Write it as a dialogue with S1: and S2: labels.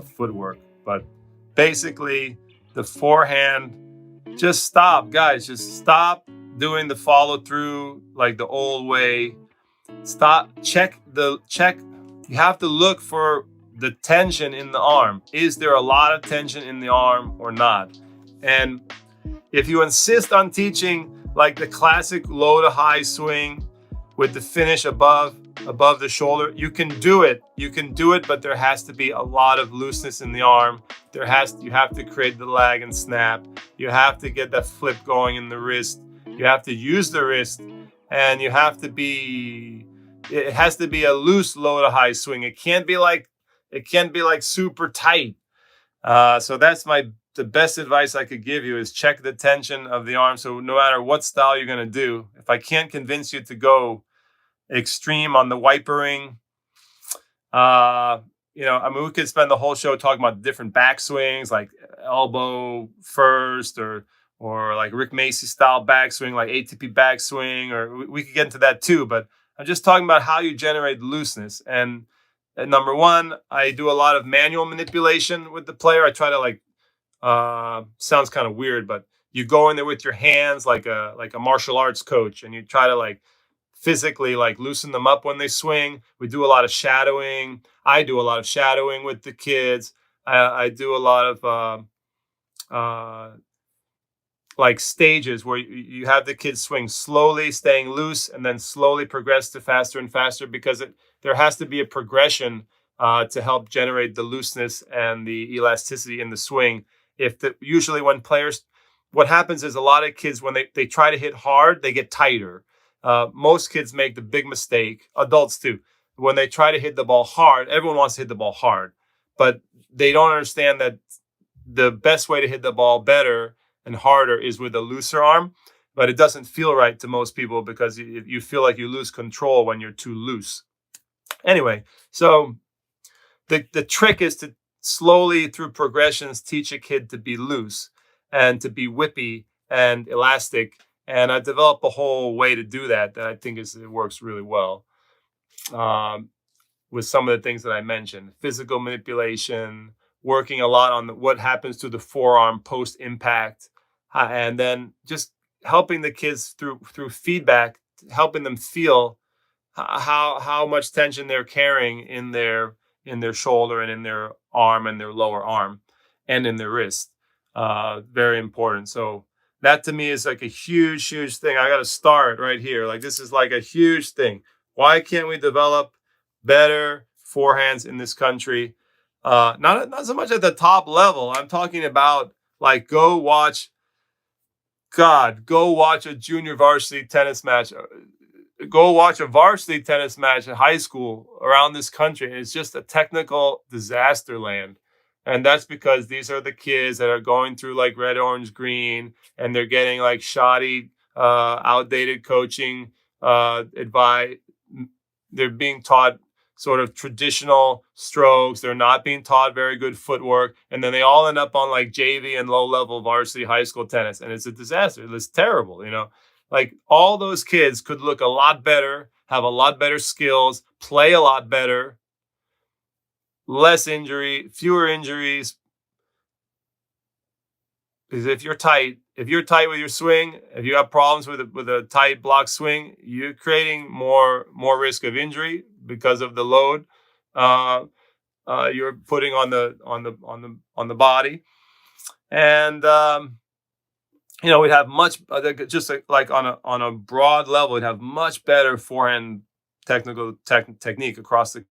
S1: footwork. But basically, the forehand, just stop, guys. Just stop doing the follow through like the old way. Stop. Check. You have to look for the tension in the arm. Is there a lot of tension in the arm or not? And if you insist on teaching like the classic low to high swing with the finish above the shoulder, you can do it. You can do it, but there has to be a lot of looseness in the arm. You have to create the lag and snap. You have to get that flip going in the wrist. You have to use the wrist, and it has to be a loose low to high swing. It can't be like super tight. So that's the best advice I could give you is check the tension of the arm. So no matter what style you're going to do, if I can't convince you to go extreme on the wipering, we could spend the whole show talking about different backswings, like elbow first or like Rick Macy style backswing, like ATP backswing, or we could get into that too. But I'm just talking about how you generate looseness. And number one, I do a lot of manual manipulation with the player. I try to sounds kind of weird, but you go in there with your hands like a martial arts coach, and you try to physically loosen them up when they swing. We do a lot of shadowing. I do a lot of shadowing with the kids. I do a lot of stages where you have the kids swing slowly, staying loose, and then slowly progress to faster and faster, because there has to be a progression to help generate the looseness and the elasticity in the swing. Usually when players, what happens is a lot of kids, when they try to hit hard, they get tighter. Most kids make the big mistake, adults too. When they try to hit the ball hard, everyone wants to hit the ball hard, but they don't understand that the best way to hit the ball better and harder is with a looser arm. But it doesn't feel right to most people because you feel like you lose control when you're too loose. Anyway, so the trick is to slowly, through progressions, teach a kid to be loose and to be whippy and elastic. And I developed a whole way to do that I think it works really well. With some of the things that I mentioned, physical manipulation, working a lot on what happens to the forearm post impact, and then just helping the kids through feedback, helping them feel how much tension they're carrying in their shoulder and in their arm and their lower arm and in their wrist. Very important. So that to me is like a huge, huge thing. I got to start right here. This is like a huge thing. Why can't we develop better forehands in this country? Not so much at the top level. I'm talking about go watch a junior varsity tennis match. Go watch a varsity tennis match in high school around this country. It's just a technical disaster land. And that's because these are the kids that are going through red, orange, green, and they're getting shoddy, outdated coaching advice. They're being taught sort of traditional strokes. They're not being taught very good footwork. And then they all end up on JV and low-level varsity high school tennis. And it's a disaster. It's terrible, all those kids could look a lot better, have a lot better skills, play a lot better, less injury, fewer injuries. Because if you're tight with your swing, if you have problems with a tight block swing, you're creating more risk of injury because of the load you're putting on the body. And we'd have much just on a broad level, we'd have much better forehand technique across the